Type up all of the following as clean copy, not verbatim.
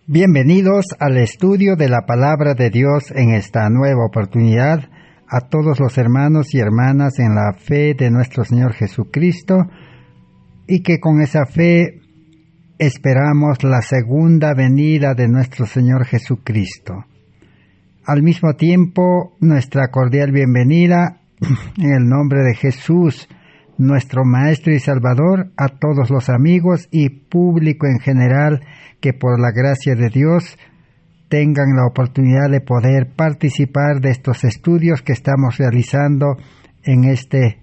Bienvenidos al estudio de la Palabra de Dios en esta nueva oportunidad a todos los hermanos y hermanas en la fe de nuestro Señor Jesucristo, y que con esa fe esperamos la segunda venida de nuestro Señor Jesucristo. Al mismo tiempo, nuestra cordial bienvenida en el nombre de Jesús, nuestro Maestro y Salvador, a todos los amigos y público en general que por la gracia de Dios tengan la oportunidad de poder participar de estos estudios que estamos realizando en este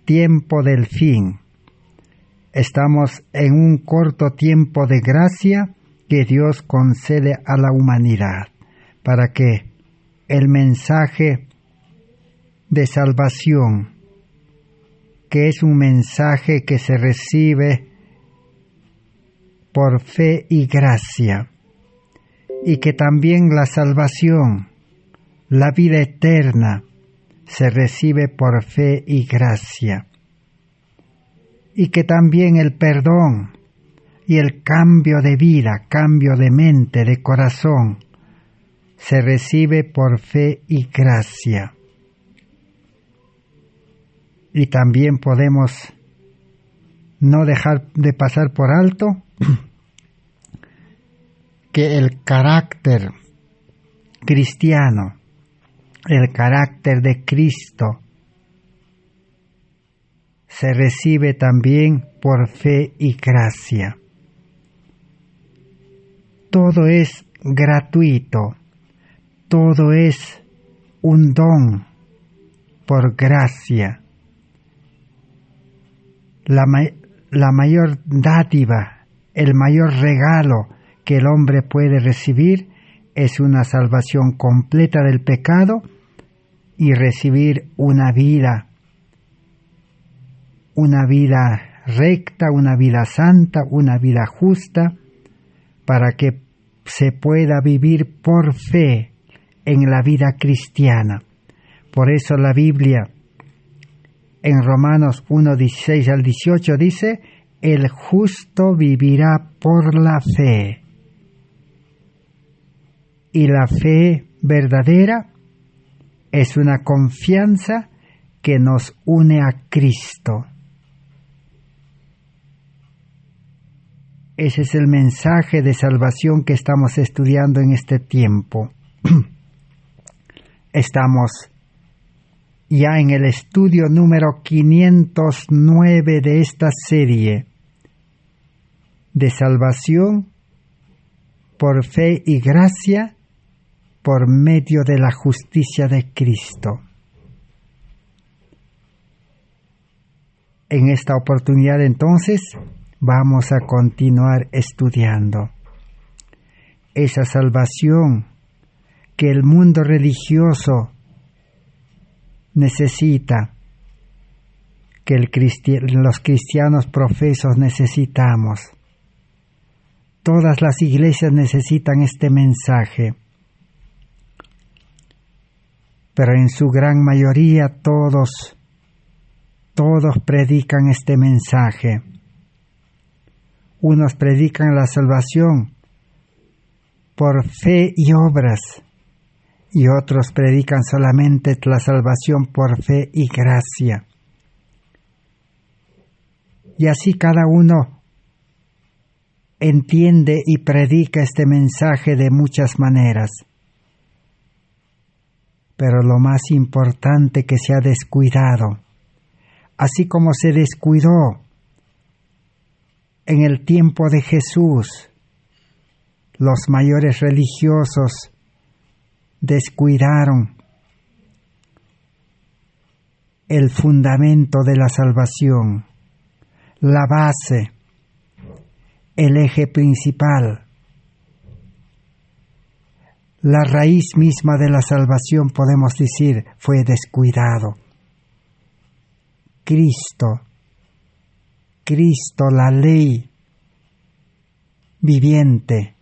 tiempo del fin. Estamos en un corto tiempo de gracia que Dios concede a la humanidad para que el mensaje de salvación, que es un mensaje que se recibe por fe y gracia, y que también la salvación, la vida eterna, se recibe por fe y gracia, y que también el perdón y el cambio de vida, cambio de mente, de corazón, se recibe por fe y gracia. Y también podemos no dejar de pasar por alto que el carácter cristiano, el carácter de Cristo, se recibe también por fe y gracia. Todo es gratuito, todo es un don por gracia. La mayor dádiva, el mayor regalo que el hombre puede recibir es una salvación completa del pecado y recibir una vida recta, una vida santa, una vida justa, para que se pueda vivir por fe en la vida cristiana. Por eso la Biblia en Romanos 1:16 al 18 dice: el justo vivirá por la fe. Y la fe verdadera es una confianza que nos une a Cristo. Ese es el mensaje de salvación que estamos estudiando en este tiempo. Estamos ya en el estudio número 509 de esta serie de salvación por fe y gracia por medio de la justicia de Cristo. En esta oportunidad entonces vamos a continuar estudiando esa salvación que el mundo religioso necesita, que los cristianos profesos necesitamos. Todas las iglesias necesitan este mensaje, pero en su gran mayoría todos predican este mensaje. Unos predican la salvación por fe y obras, y otros predican solamente la salvación por fe y gracia. Y así cada uno entiende y predica este mensaje de muchas maneras. Pero lo más importante que se ha descuidado, así como se descuidó en el tiempo de Jesús, los mayores religiosos descuidaron el fundamento de la salvación, la base, el eje principal, la raíz misma de la salvación, podemos decir, fue descuidado. Cristo, la ley viviente.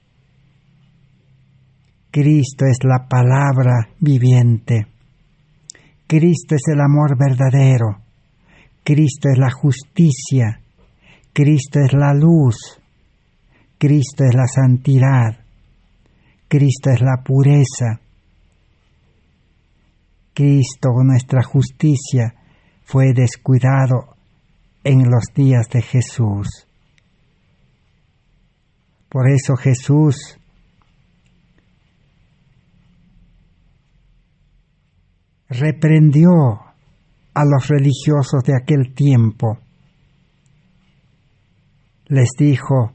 Cristo es la palabra viviente. Cristo es el amor verdadero. Cristo es la justicia. Cristo es la luz. Cristo es la santidad. Cristo es la pureza. Cristo, nuestra justicia, fue descuidado en los días de Jesús. Por eso Jesús reprendió a los religiosos de aquel tiempo. Les dijo: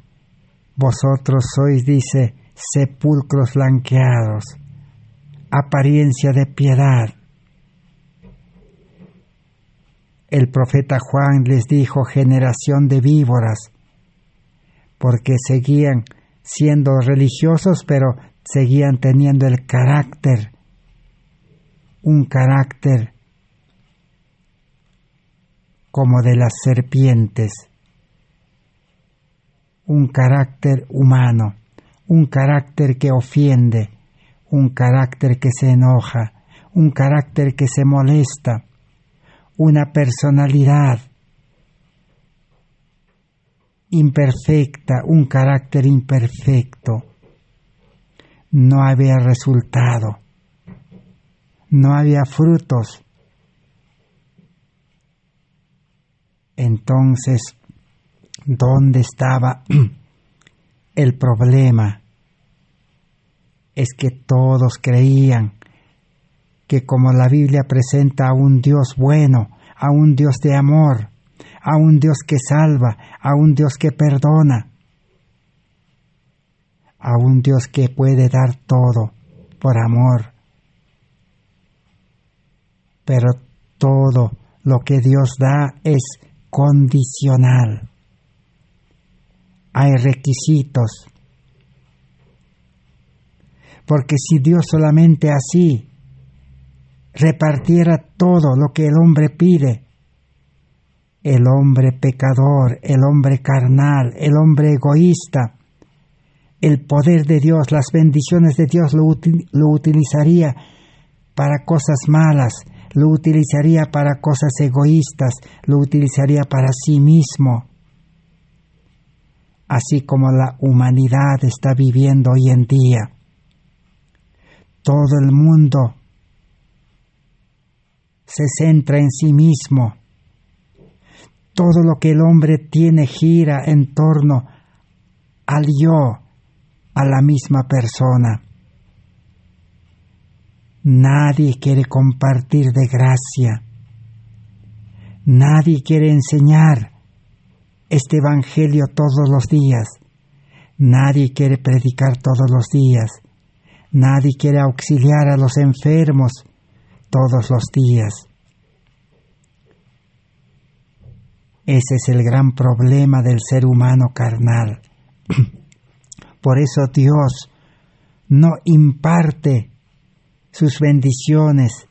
vosotros sois, dice, sepulcros blanqueados, apariencia de piedad. El profeta Juan les dijo: generación de víboras, porque seguían siendo religiosos, pero seguían teniendo el carácter, un carácter como de las serpientes, un carácter humano, un carácter que ofiende, un carácter que se enoja, un carácter que se molesta, una personalidad imperfecta, un carácter imperfecto. No había resultado, no había frutos. Entonces, ¿dónde estaba el problema? Es que todos creían que como la Biblia presenta a un Dios bueno, a un Dios de amor, a un Dios que salva, a un Dios que perdona, a un Dios que puede dar todo por amor. Pero todo lo que Dios da es condicional. Hay requisitos. Porque si Dios solamente así repartiera todo lo que el hombre pide, el hombre pecador, el hombre carnal, el hombre egoísta, el poder de Dios, las bendiciones de Dios lo utilizaría para cosas malas, lo utilizaría para cosas egoístas, lo utilizaría para sí mismo. Así como la humanidad está viviendo hoy en día. Todo el mundo se centra en sí mismo. Todo lo que el hombre tiene gira en torno al yo, a la misma persona. Nadie quiere compartir de gracia. Nadie quiere enseñar este evangelio todos los días. Nadie quiere predicar todos los días. Nadie quiere auxiliar a los enfermos todos los días. Ese es el gran problema del ser humano carnal. Por eso Dios no imparte sus bendiciones,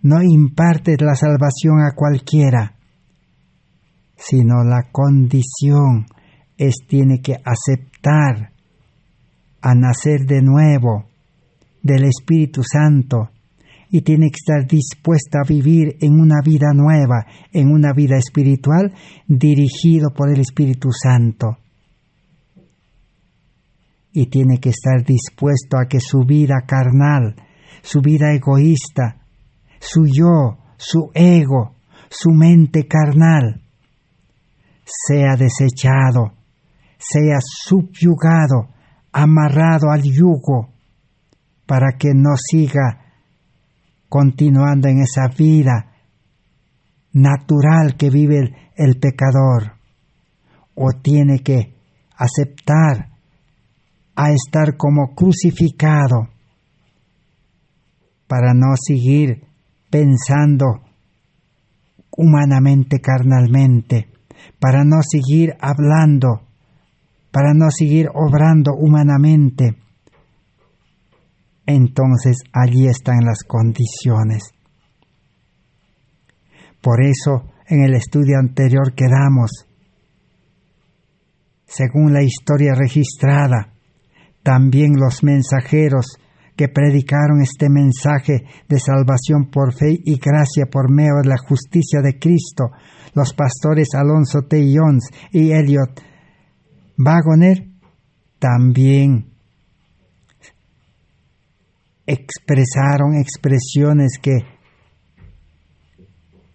no imparte la salvación a cualquiera, sino la condición tiene que aceptar a nacer de nuevo del Espíritu Santo y tiene que estar dispuesta a vivir en una vida nueva, en una vida espiritual dirigido por el Espíritu Santo. Y tiene que estar dispuesto a que su vida carnal, su vida egoísta, su yo, su ego, su mente carnal, sea desechado, sea subyugado, amarrado al yugo, para que no siga continuando en esa vida natural que vive el pecador, o tiene que aceptar a estar como crucificado para no seguir pensando humanamente, carnalmente, para no seguir hablando, para no seguir obrando humanamente. Entonces allí están las condiciones. Por eso en el estudio anterior quedamos, según la historia registrada, también los mensajeros que predicaron este mensaje de salvación por fe y gracia por medio de la justicia de Cristo, los pastores Alonzo T. Jones y Elliot Wagoner, también expresaron expresiones que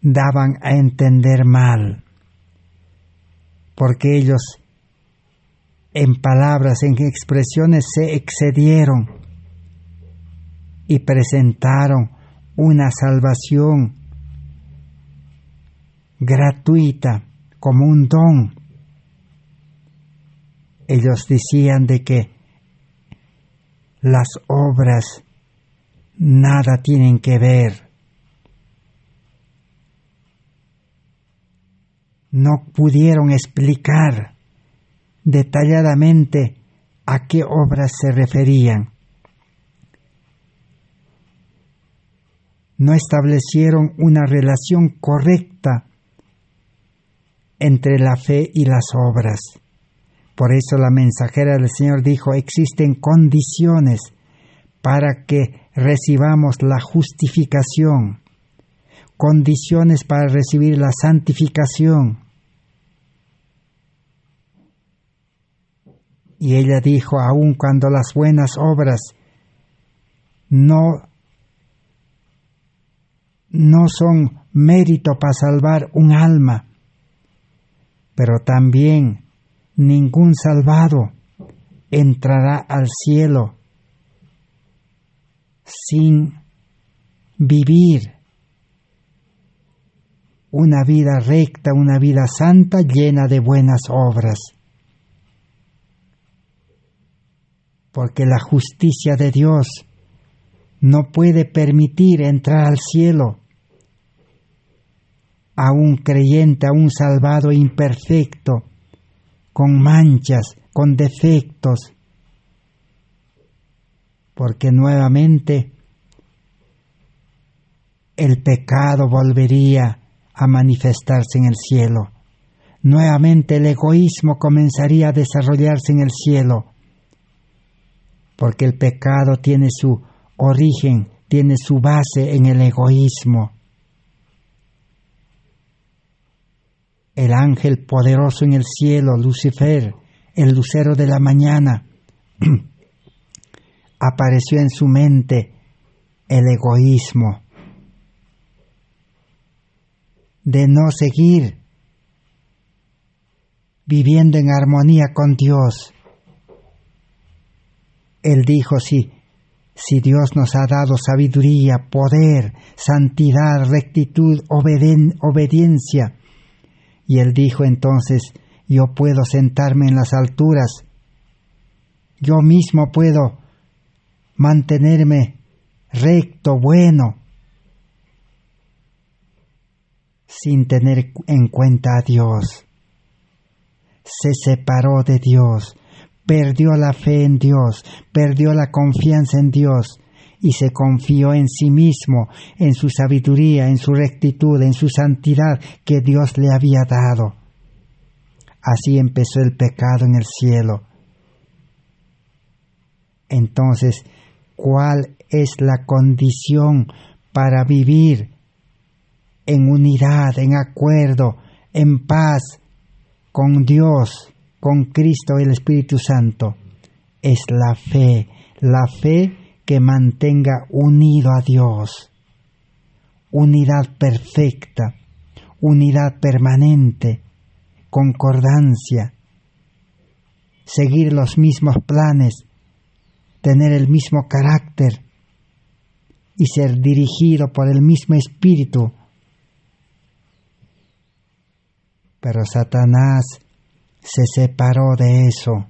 daban a entender mal, porque ellos en palabras, en expresiones se excedieron y presentaron una salvación gratuita como un don. Ellos decían de que las obras nada tienen que ver. No pudieron explicar detalladamente a qué obras se referían. No establecieron una relación correcta entre la fe y las obras. Por eso la mensajera del Señor dijo: existen condiciones para que recibamos la justificación, condiciones para recibir la santificación. Y ella dijo: aun cuando las buenas obras no son mérito para salvar un alma, pero también ningún salvado entrará al cielo sin vivir una vida recta, una vida santa, llena de buenas obras. Porque la justicia de Dios no puede permitir entrar al cielo a un creyente, a un salvado imperfecto, con manchas, con defectos, porque nuevamente el pecado volvería a manifestarse en el cielo. Nuevamente el egoísmo comenzaría a desarrollarse en el cielo, porque el pecado tiene su origen, tiene su base en el egoísmo. El ángel poderoso en el cielo, Lucifer, el lucero de la mañana, apareció en su mente el egoísmo de no seguir viviendo en armonía con Dios. Él dijo: si Dios nos ha dado sabiduría, poder, santidad, rectitud, obediencia, y él dijo entonces: yo puedo sentarme en las alturas, yo mismo puedo mantenerme recto, bueno, sin tener en cuenta a Dios. Se separó de Dios, perdió la fe en Dios, perdió la confianza en Dios y se confió en sí mismo, en su sabiduría, en su rectitud, en su santidad que Dios le había dado. Así empezó el pecado en el cielo. Entonces, ¿cuál es la condición para vivir en unidad, en acuerdo, en paz con Dios, con Cristo y el Espíritu Santo? Es la fe que mantenga unido a Dios, unidad perfecta, unidad permanente, concordancia, seguir los mismos planes, tener el mismo carácter y ser dirigido por el mismo Espíritu. Pero Satanás se separó de eso.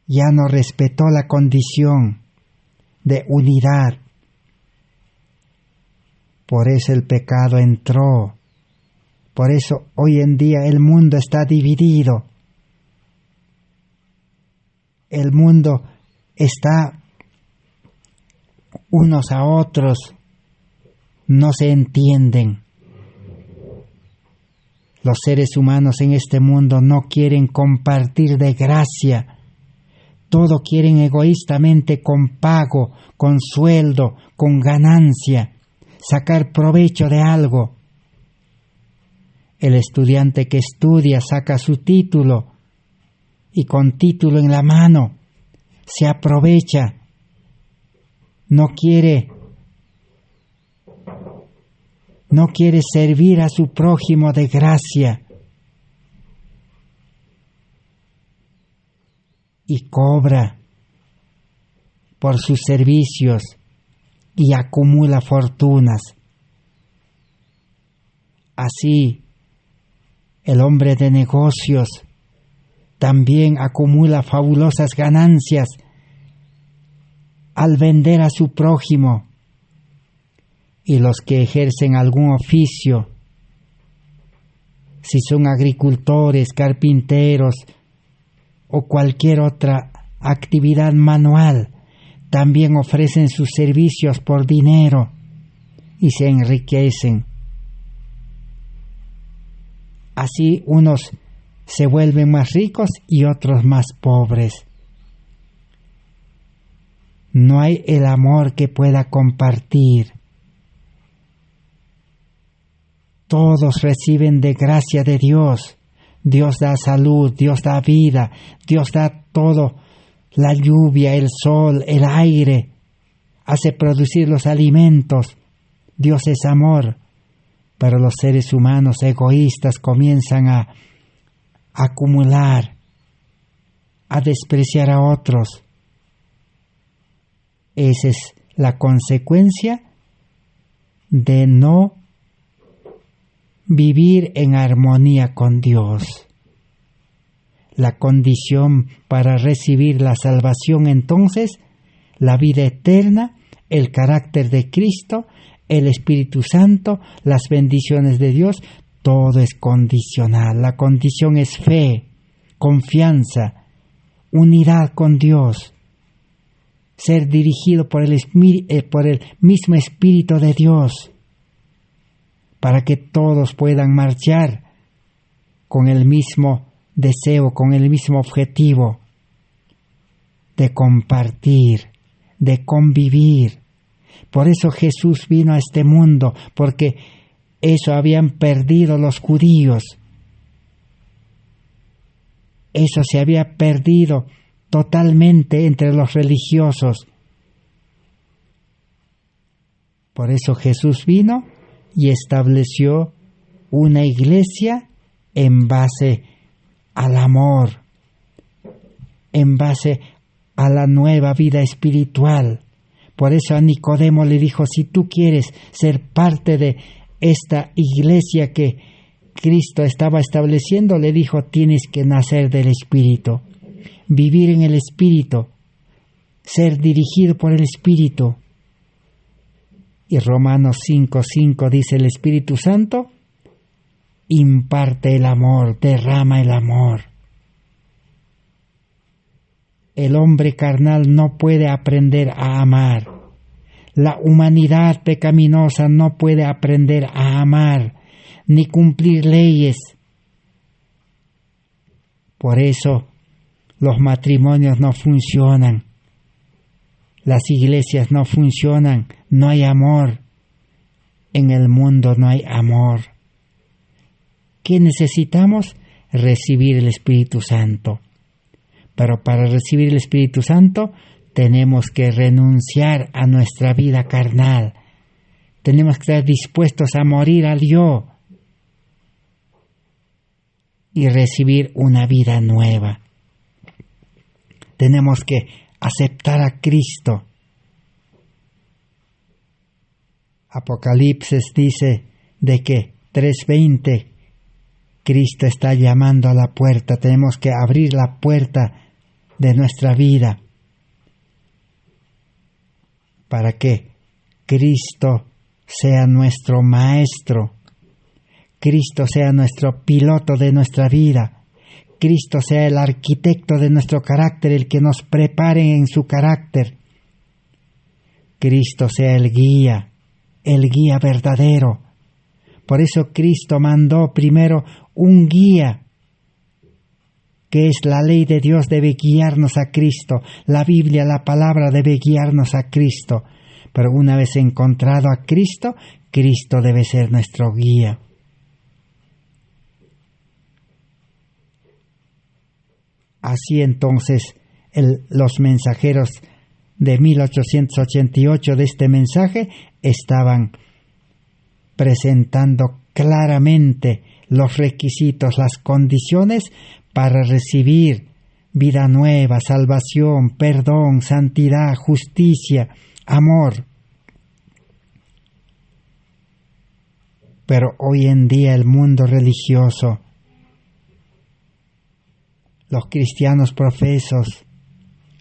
Ya no respetó la condición de unidad. Por eso el pecado entró. Por eso hoy en día el mundo está dividido. El mundo está unos a otros, no se entienden. Los seres humanos en este mundo no quieren compartir de gracia. Todo quieren egoístamente con pago, con sueldo, con ganancia, sacar provecho de algo. El estudiante que estudia saca su título y con título en la mano se aprovecha, no quiere servir a su prójimo de gracia y cobra por sus servicios y acumula fortunas. Así, el hombre de negocios también acumula fabulosas ganancias al vender a su prójimo. Y los que ejercen algún oficio, si son agricultores, carpinteros o cualquier otra actividad manual, también ofrecen sus servicios por dinero y se enriquecen. Así unos se vuelven más ricos y otros más pobres. No hay el amor que pueda compartir. Todos reciben de gracia de Dios. Dios da salud, Dios da vida, Dios da todo, la lluvia, el sol, el aire, hace producir los alimentos. Dios es amor, pero los seres humanos egoístas comienzan a acumular, a despreciar a otros. Esa es la consecuencia de no vivir en armonía con Dios. La condición para recibir la salvación, entonces, la vida eterna, el carácter de Cristo, el Espíritu Santo, las bendiciones de Dios, todo es condicional. La condición es fe, confianza, unidad con Dios, ser dirigido por el mismo Espíritu de Dios, para que todos puedan marchar con el mismo deseo, con el mismo objetivo de compartir, de convivir. Por eso Jesús vino a este mundo, porque eso habían perdido los judíos. Eso se había perdido totalmente entre los religiosos. Por eso Jesús vino y estableció una iglesia en base al amor, en base a la nueva vida espiritual. Por eso a Nicodemo le dijo, si tú quieres ser parte de esta iglesia que Cristo estaba estableciendo, le dijo, tienes que nacer del Espíritu, vivir en el Espíritu, ser dirigido por el Espíritu. Y Romanos 5:5 dice, el Espíritu Santo imparte el amor, derrama el amor. El hombre carnal no puede aprender a amar. La humanidad pecaminosa no puede aprender a amar, ni cumplir leyes. Por eso los matrimonios no funcionan, las iglesias no funcionan, no hay amor. En el mundo no hay amor. ¿Qué necesitamos? Recibir el Espíritu Santo. Pero para recibir el Espíritu Santo tenemos que renunciar a nuestra vida carnal. Tenemos que estar dispuestos a morir al yo y recibir una vida nueva. Tenemos que aceptar a Cristo. Apocalipsis dice de que 3:20 Cristo está llamando a la puerta. Tenemos que abrir la puerta de nuestra vida para que Cristo sea nuestro maestro, Cristo sea nuestro piloto de nuestra vida, Cristo sea el arquitecto de nuestro carácter, el que nos prepare en su carácter, Cristo sea el guía verdadero. Por eso Cristo mandó primero un guía, que es la ley de Dios, debe guiarnos a Cristo. La Biblia, la palabra, debe guiarnos a Cristo. Pero una vez encontrado a Cristo, Cristo debe ser nuestro guía. Así entonces los mensajeros de 1888 de este mensaje estaban presentando claramente los requisitos, las condiciones para recibir vida nueva, salvación, perdón, santidad, justicia, amor. Pero hoy en día el mundo religioso, los cristianos profesos,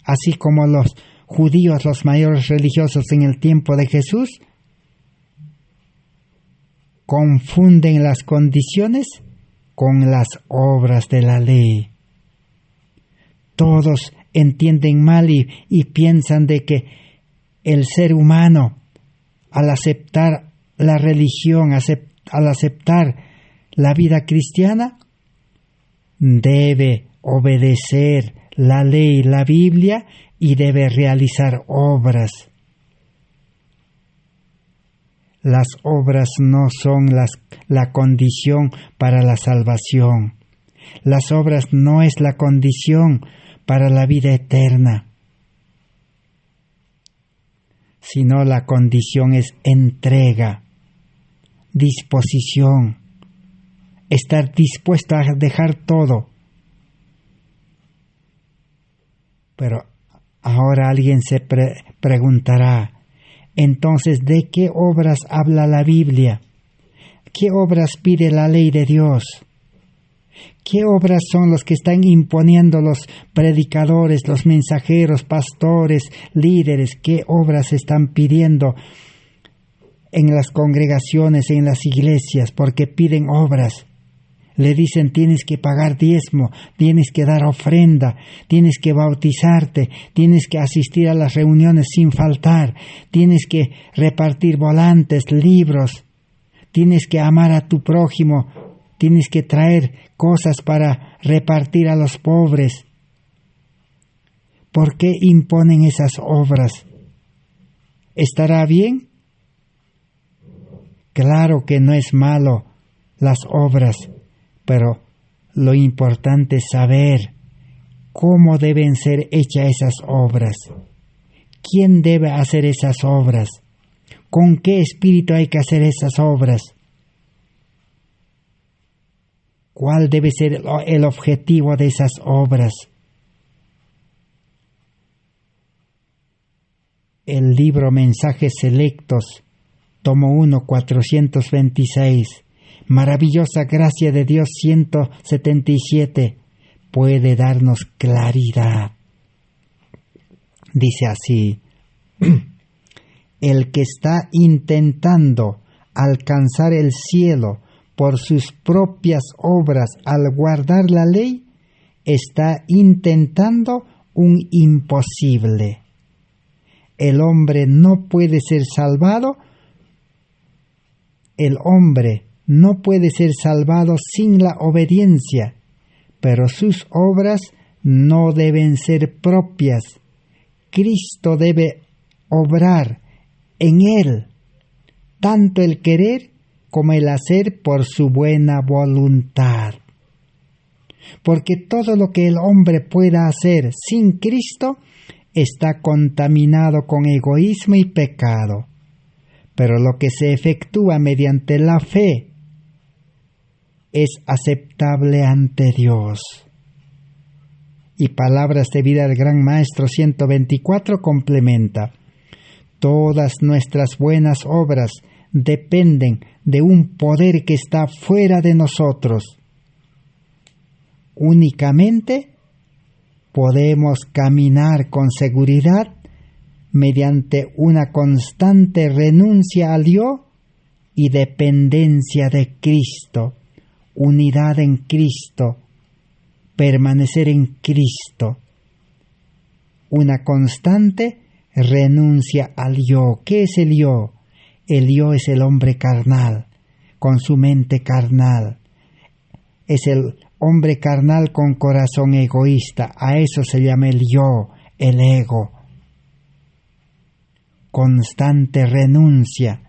así como los judíos, los mayores religiosos en el tiempo de Jesús, confunden las condiciones con las obras de la ley. Todos entienden mal y piensan de que el ser humano, al aceptar la religión, al aceptar la vida cristiana, debe obedecer la ley, la Biblia, y debe realizar obras. Las obras no son la condición para la salvación. Las obras no es la condición para la vida eterna, sino la condición es entrega, disposición, estar dispuesto a dejar todo. Pero ahora alguien se preguntará, entonces, ¿de qué obras habla la Biblia? ¿Qué obras pide la ley de Dios? ¿Qué obras son los que están imponiendo los predicadores, los mensajeros, pastores, líderes? ¿Qué obras están pidiendo en las congregaciones, en las iglesias? Porque piden obras. Le dicen, tienes que pagar diezmo, tienes que dar ofrenda, tienes que bautizarte, tienes que asistir a las reuniones sin faltar, tienes que repartir volantes, libros, tienes que amar a tu prójimo, tienes que traer cosas para repartir a los pobres. ¿Por qué imponen esas obras? ¿Estará bien? Claro que no es malo las obras, pero lo importante es saber cómo deben ser hechas esas obras. ¿Quién debe hacer esas obras? ¿Con qué espíritu hay que hacer esas obras? ¿Cuál debe ser el objetivo de esas obras? El libro Mensajes Selectos, tomo 1, 426, Maravillosa Gracia de Dios 177, puede darnos claridad. Dice así: el que está intentando alcanzar el cielo por sus propias obras al guardar la ley, está intentando un imposible. El hombre no puede ser salvado. El hombre no puede ser salvado sin la obediencia, pero sus obras no deben ser propias. Cristo debe obrar en él, tanto el querer como el hacer por su buena voluntad. Porque todo lo que el hombre pueda hacer sin Cristo está contaminado con egoísmo y pecado. Pero lo que se efectúa mediante la fe es aceptable ante Dios. Y Palabras de Vida del Gran Maestro 124 complementa: todas nuestras buenas obras dependen de un poder que está fuera de nosotros. Únicamente podemos caminar con seguridad mediante una constante renuncia al yo y dependencia de Cristo, unidad en Cristo, permanecer en Cristo. Una constante renuncia al yo. ¿Qué es el yo? El yo es el hombre carnal, con su mente carnal. Es el hombre carnal con corazón egoísta. A eso se llama el yo, el ego. Constante renuncia.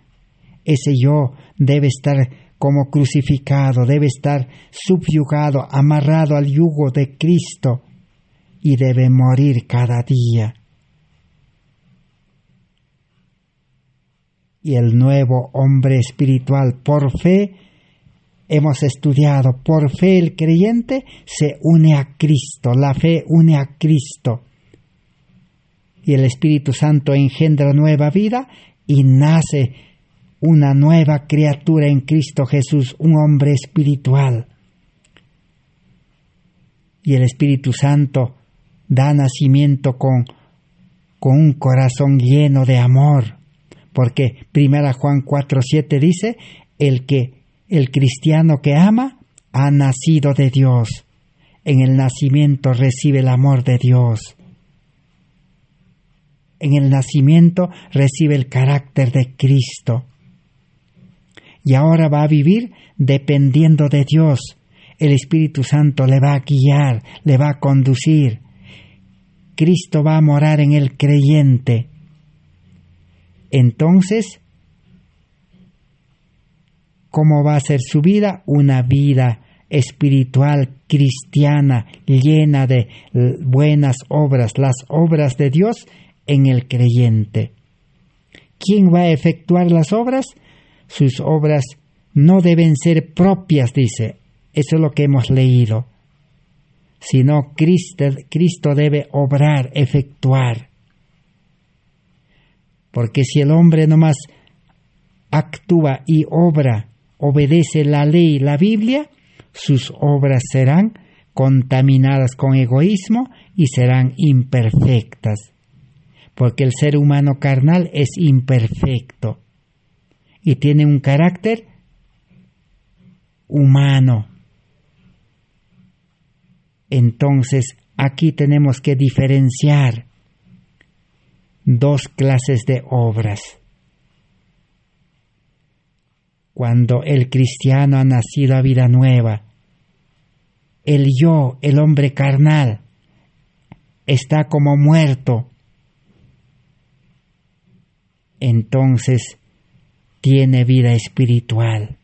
Ese yo debe estar como crucificado, debe estar subyugado, amarrado al yugo de Cristo y debe morir cada día. Y el nuevo hombre espiritual, por fe, hemos estudiado, por fe el creyente se une a Cristo, la fe une a Cristo. Y el Espíritu Santo engendra nueva vida y nace una nueva criatura en Cristo Jesús, un hombre espiritual. Y el Espíritu Santo da nacimiento con un corazón lleno de amor. Porque 1 Juan 4:7 dice, el cristiano que ama ha nacido de Dios. En el nacimiento recibe el amor de Dios. En el nacimiento recibe el carácter de Cristo. Y ahora va a vivir dependiendo de Dios. El Espíritu Santo le va a guiar, le va a conducir. Cristo va a morar en el creyente. Entonces, ¿cómo va a ser su vida? Una vida espiritual, cristiana, llena de buenas obras, las obras de Dios en el creyente. ¿Quién va a efectuar las obras? Sus obras no deben ser propias, dice. Eso es lo que hemos leído. Sino Cristo debe obrar, efectuar. Porque si el hombre nomás actúa y obra, obedece la ley, la Biblia, sus obras serán contaminadas con egoísmo y serán imperfectas. Porque el ser humano carnal es imperfecto y tiene un carácter humano. Entonces, aquí tenemos que diferenciar dos clases de obras. Cuando el cristiano ha nacido a vida nueva, el yo, el hombre carnal, está como muerto. Entonces tiene vida espiritual.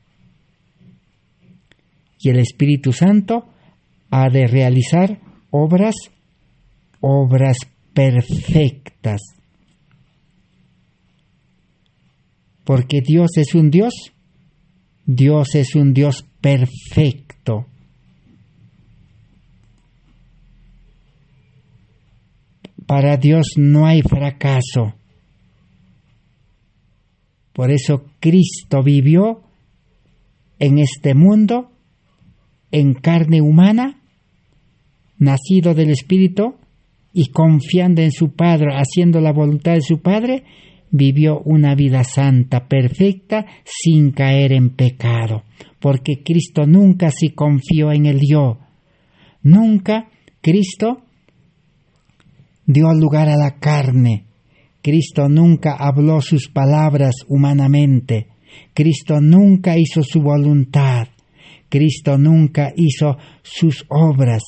Y el Espíritu Santo ha de realizar obras perfectas. Porque Dios es un Dios perfecto. Para Dios no hay fracaso. Por eso Cristo vivió en este mundo, en carne humana, nacido del Espíritu y confiando en su Padre, haciendo la voluntad de su Padre, vivió una vida santa, perfecta, sin caer en pecado. Porque Cristo nunca se confió en el yo. Nunca Cristo dio lugar a la carne. Cristo nunca habló sus palabras humanamente. Cristo nunca hizo su voluntad. Cristo nunca hizo sus obras.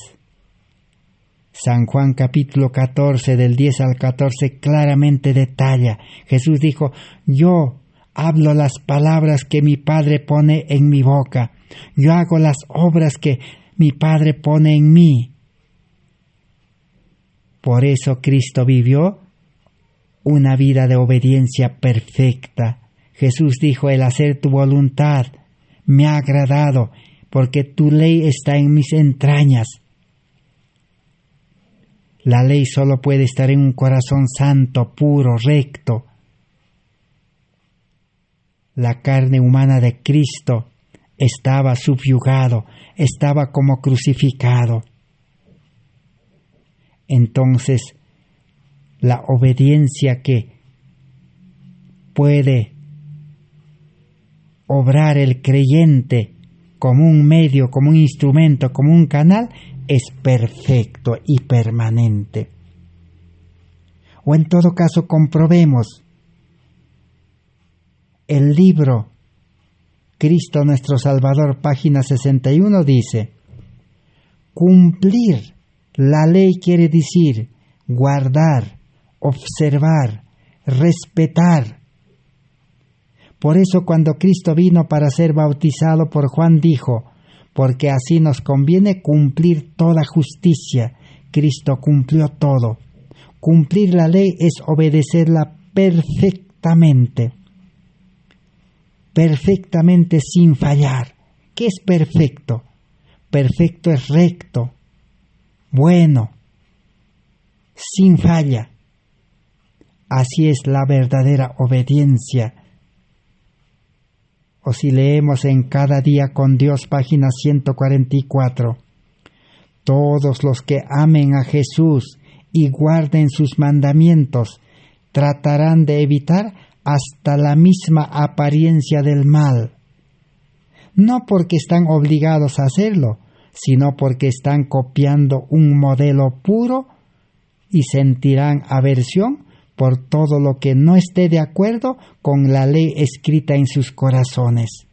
San Juan capítulo 14 del 10 al 14 claramente detalla. Jesús dijo, yo hablo las palabras que mi Padre pone en mi boca. Yo hago las obras que mi Padre pone en mí. Por eso Cristo vivió una vida de obediencia perfecta. Jesús dijo, el hacer tu voluntad me ha agradado, porque tu ley está en mis entrañas. La ley solo puede estar en un corazón santo, puro, recto. La carne humana de Cristo estaba subyugado, estaba como crucificado. Entonces, la obediencia que puede obrar el creyente como un medio, como un instrumento, como un canal, es perfecto y permanente. O en todo caso, comprobemos el libro Cristo nuestro Salvador, página 61, dice: cumplir la ley quiere decir guardar, observar, respetar. Por eso cuando Cristo vino para ser bautizado por Juan dijo: porque así nos conviene cumplir toda justicia. Cristo cumplió todo. Cumplir la ley es obedecerla perfectamente. Perfectamente sin fallar. ¿Qué es perfecto? Perfecto es recto, bueno, sin falla. Así es la verdadera obediencia. O si leemos en Cada Día con Dios, página 144, todos los que amen a Jesús y guarden sus mandamientos tratarán de evitar hasta la misma apariencia del mal. No porque están obligados a hacerlo, sino porque están copiando un modelo puro y sentirán aversión por todo lo que no esté de acuerdo con la ley escrita en sus corazones.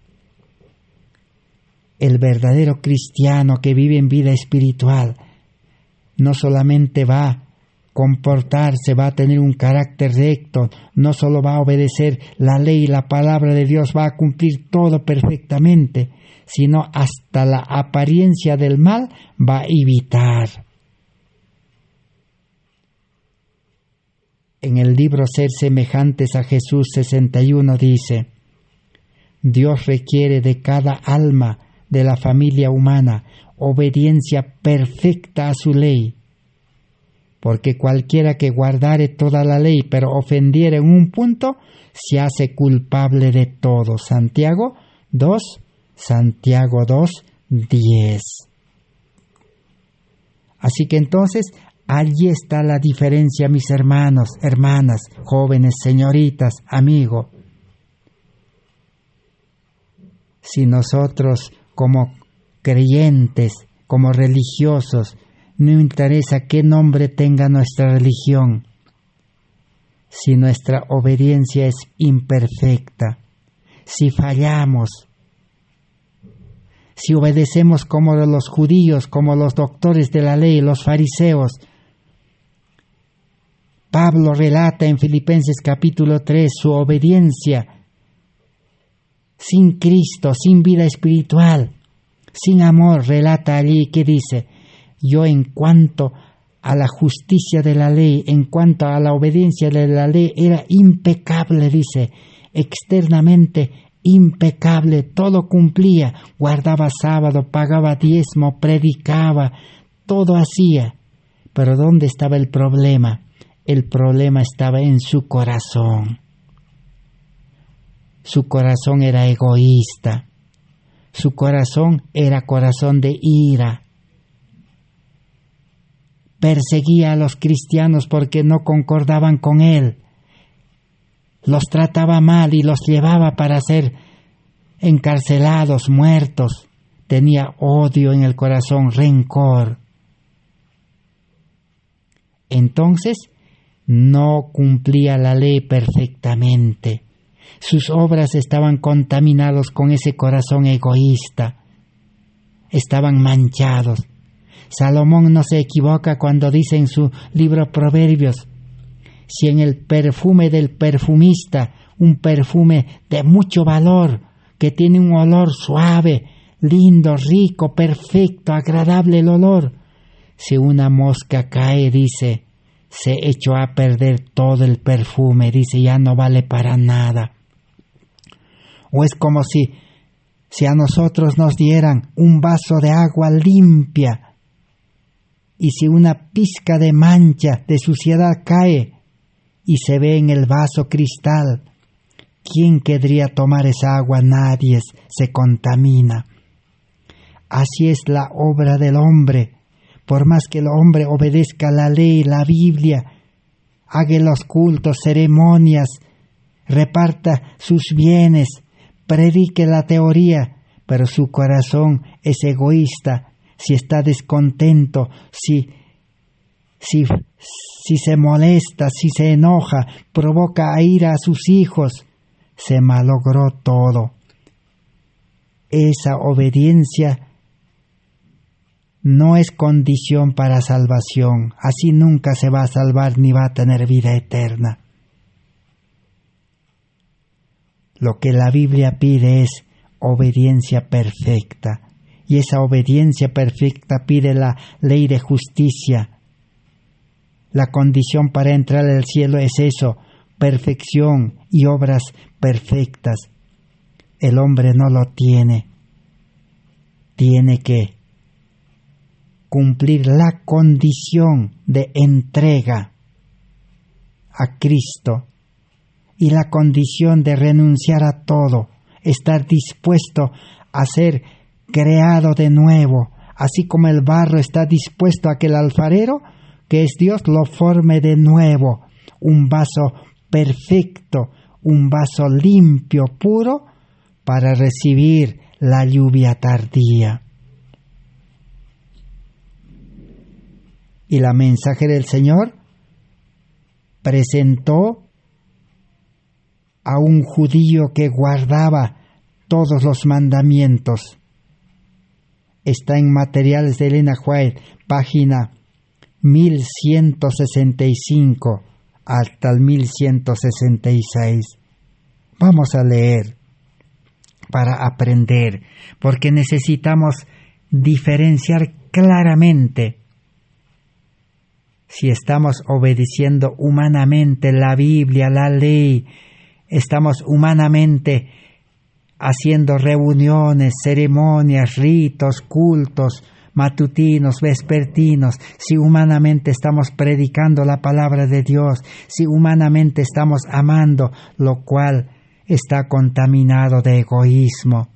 El verdadero cristiano que vive en vida espiritual no solamente va a comportarse, va a tener un carácter recto, no solo va a obedecer la ley y la palabra de Dios, va a cumplir todo perfectamente, sino hasta la apariencia del mal va a evitar. En el libro Ser Semejantes a Jesús 61 dice: Dios requiere de cada alma de la familia humana obediencia perfecta a su ley, porque cualquiera que guardare toda la ley pero ofendiere en un punto, se hace culpable de todo. Santiago 2, 10. Así que entonces, allí está la diferencia, mis hermanos, hermanas, jóvenes, señoritas, amigos. Si nosotros como creyentes, como religiosos, no interesa qué nombre tenga nuestra religión, si nuestra obediencia es imperfecta, si fallamos, si obedecemos como los judíos, como los doctores de la ley, los fariseos. Pablo relata en Filipenses capítulo 3 su obediencia sin Cristo, sin vida espiritual, sin amor. Relata allí que dice: yo en cuanto a la justicia de la ley, en cuanto a la obediencia de la ley, era impecable, dice, externamente impecable, todo cumplía, guardaba sábado, pagaba diezmo, predicaba, todo hacía. Pero ¿dónde estaba el problema? El problema estaba en su corazón. Su corazón era egoísta. Su corazón era corazón de ira. Perseguía a los cristianos porque no concordaban con él. Los trataba mal y los llevaba para ser encarcelados, muertos. Tenía odio en el corazón, rencor. Entonces, no cumplía la ley perfectamente. Sus obras estaban contaminadas con ese corazón egoísta. Estaban manchados. Salomón no se equivoca cuando dice en su libro Proverbios: si en el perfume del perfumista, un perfume de mucho valor, que tiene un olor suave, lindo, rico, perfecto, agradable el olor, si una mosca cae, dice, se echó a perder todo el perfume, dice, ya no vale para nada. O es como si a nosotros nos dieran un vaso de agua limpia, y si una pizca de mancha, de suciedad cae y se ve en el vaso cristal, ¿quién querría tomar esa agua? Nadie, se contamina. Así es la obra del hombre. Por más que el hombre obedezca la ley, la Biblia, haga los cultos, ceremonias, reparta sus bienes, predique la teoría, pero su corazón es egoísta. Si está descontento, si se molesta, si se enoja, provoca a ira a sus hijos, se malogró todo. Esa obediencia no es condición para salvación. Así nunca se va a salvar ni va a tener vida eterna. Lo que la Biblia pide es obediencia perfecta. Y esa obediencia perfecta pide la ley de justicia, La condición para entrar al cielo es eso, perfección y obras perfectas. El hombre no lo tiene. Tiene que cumplir la condición de entrega a Cristo y la condición de renunciar a todo, estar dispuesto a ser creado de nuevo, así como el barro está dispuesto a que el alfarero, que es Dios, lo forme de nuevo, un vaso perfecto, un vaso limpio, puro, para recibir la lluvia tardía. Y la mensaje del Señor presentó a un judío que guardaba todos los mandamientos. Está en Materiales de Elena White, página 1165 hasta el 1166. Vamos a leer para aprender, porque necesitamos diferenciar claramente si estamos obedeciendo humanamente la Biblia, la ley, estamos humanamente haciendo reuniones, ceremonias, ritos, cultos, matutinos, vespertinos, si humanamente estamos predicando la palabra de Dios, si humanamente estamos amando, lo cual está contaminado de egoísmo.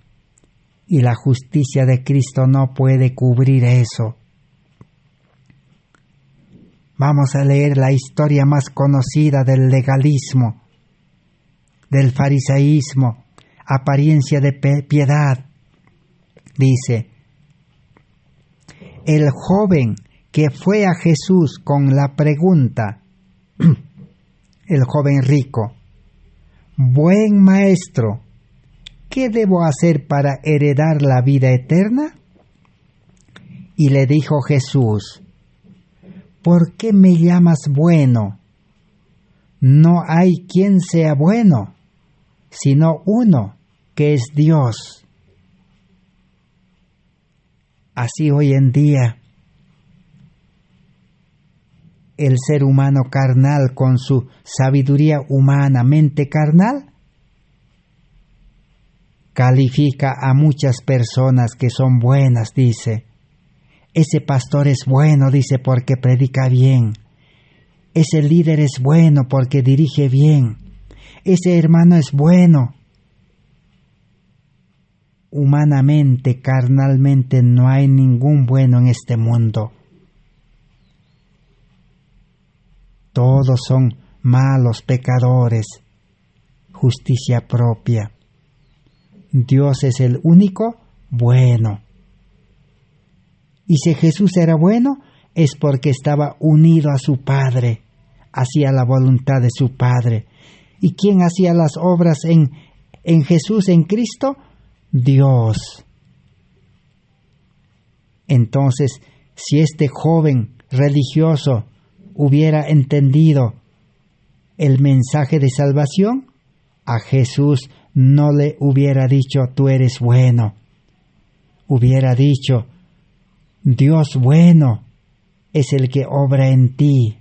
Y la justicia de Cristo no puede cubrir eso. Vamos a leer la historia más conocida del legalismo, del fariseísmo, apariencia de piedad. Dice: el joven que fue a Jesús con la pregunta, el joven rico: buen maestro, ¿qué debo hacer para heredar la vida eterna? Y le dijo Jesús: ¿por qué me llamas bueno? No hay quien sea bueno, sino uno, que es Dios. Así hoy en día, el ser humano carnal, con su sabiduría humana, mente carnal, califica a muchas personas que son buenas, dice. Ese pastor es bueno, dice, porque predica bien. Ese líder es bueno porque dirige bien. Ese hermano es bueno. Humanamente, carnalmente, no hay ningún bueno en este mundo. Todos son malos, pecadores, justicia propia. Dios es el único bueno. Y si Jesús era bueno, es porque estaba unido a su Padre, hacía la voluntad de su Padre. ¿Y quién hacía las obras en Jesús, en Cristo? Dios. Entonces, si este joven religioso hubiera entendido el mensaje de salvación, a Jesús no le hubiera dicho: tú eres bueno. Hubiera dicho: Dios bueno es el que obra en ti.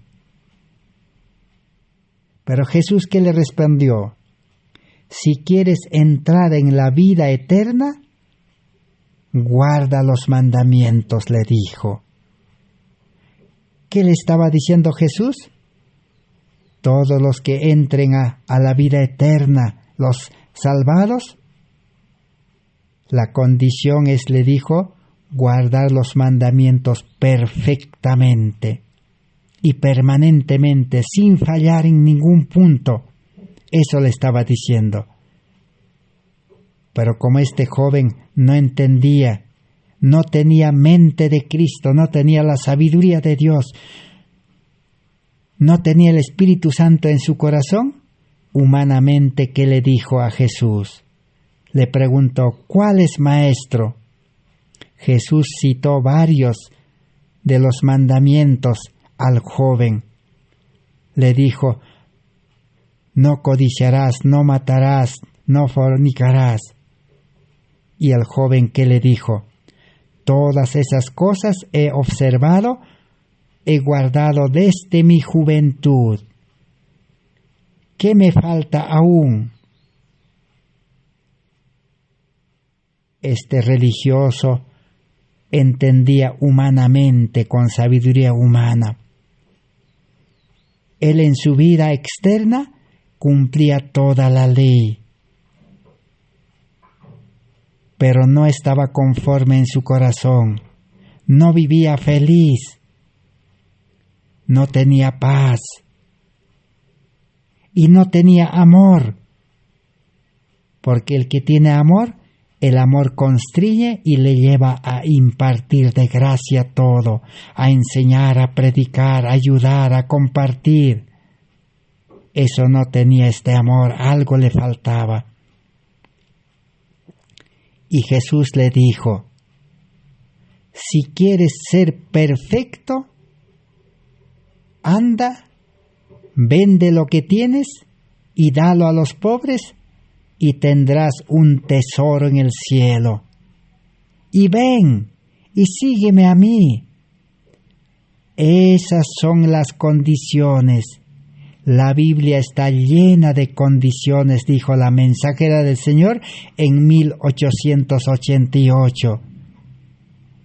Pero Jesús, ¿qué le respondió? Si quieres entrar en la vida eterna, guarda los mandamientos, le dijo. ¿Qué le estaba diciendo Jesús? Todos los que entren a la vida eterna, los salvados, la condición es, le dijo, guardar los mandamientos perfectamente y permanentemente, sin fallar en ningún punto. Eso le estaba diciendo. Pero como este joven no entendía, no tenía mente de Cristo, no tenía la sabiduría de Dios, no tenía el Espíritu Santo en su corazón, humanamente, ¿qué le dijo a Jesús? Le preguntó: ¿cuál es, maestro? Jesús citó varios de los mandamientos al joven. Le dijo: no codiciarás, no matarás, no fornicarás. Y el joven, ¿qué le dijo? Todas esas cosas he observado he guardado desde mi juventud. ¿Qué me falta aún? Este religioso entendía humanamente, con sabiduría humana. Él en su vida externa cumplía toda la ley, pero no estaba conforme en su corazón, no vivía feliz, no tenía paz y no tenía amor, porque el que tiene amor, el amor constriñe y le lleva a impartir de gracia todo, a enseñar, a predicar, a ayudar, a compartir. Eso no tenía este amor, algo le faltaba. Y Jesús le dijo, si quieres ser perfecto, anda, vende lo que tienes y dalo a los pobres y tendrás un tesoro en el cielo. Y ven y sígueme a mí. Esas son las condiciones. La Biblia está llena de condiciones, dijo la mensajera del Señor en 1888.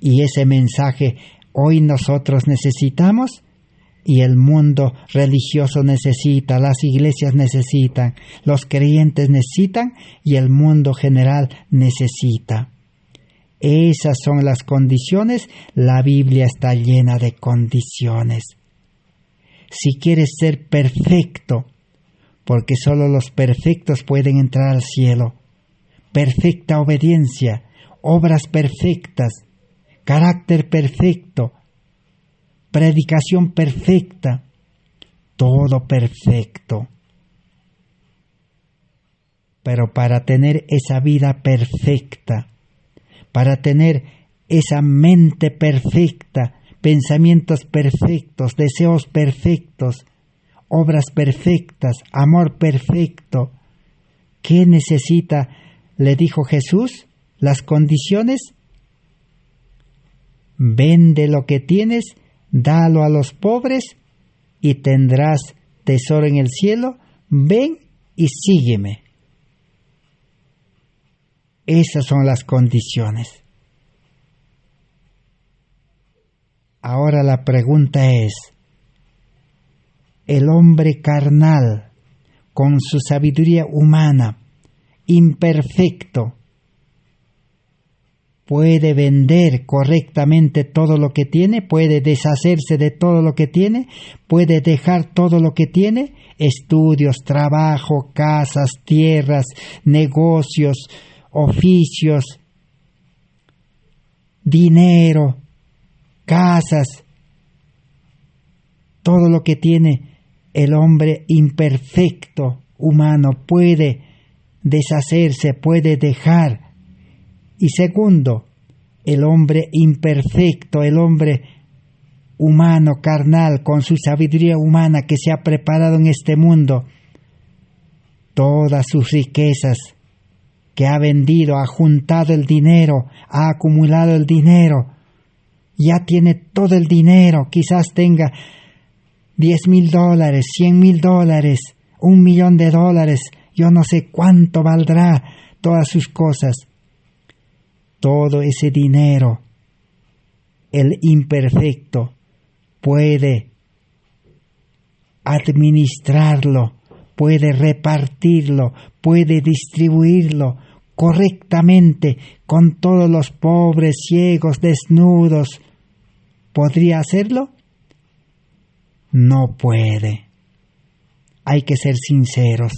Y ese mensaje hoy nosotros necesitamos y el mundo religioso necesita, las iglesias necesitan, los creyentes necesitan y el mundo general necesita. Esas son las condiciones, la Biblia está llena de condiciones. Si quieres ser perfecto, porque solo los perfectos pueden entrar al cielo, perfecta obediencia, obras perfectas, carácter perfecto, predicación perfecta, todo perfecto. Pero para tener esa vida perfecta, para tener esa mente perfecta, pensamientos perfectos, deseos perfectos, obras perfectas, amor perfecto, ¿qué necesita? Le dijo Jesús, las condiciones. Vende lo que tienes, dalo a los pobres y tendrás tesoro en el cielo. Ven y sígueme. Esas son las condiciones. Ahora la pregunta es, el hombre carnal, con su sabiduría humana, imperfecto, puede vender correctamente todo lo que tiene, puede deshacerse de todo lo que tiene, puede dejar todo lo que tiene, estudios, trabajo, casas, tierras, negocios, oficios, dinero, casas, todo lo que tiene el hombre imperfecto, humano, puede deshacerse, puede dejar. Y segundo, el hombre imperfecto, el hombre humano, carnal, con su sabiduría humana que se ha preparado en este mundo, todas sus riquezas que ha vendido, ha juntado el dinero, ha acumulado el dinero, ya tiene todo el dinero, quizás tenga $10,000, $100,000, $1,000,000, yo no sé cuánto valdrá todas sus cosas. Todo ese dinero, el imperfecto puede administrarlo, puede repartirlo, puede distribuirlo correctamente con todos los pobres, ciegos, desnudos. ¿Podría hacerlo? No puede. Hay que ser sinceros.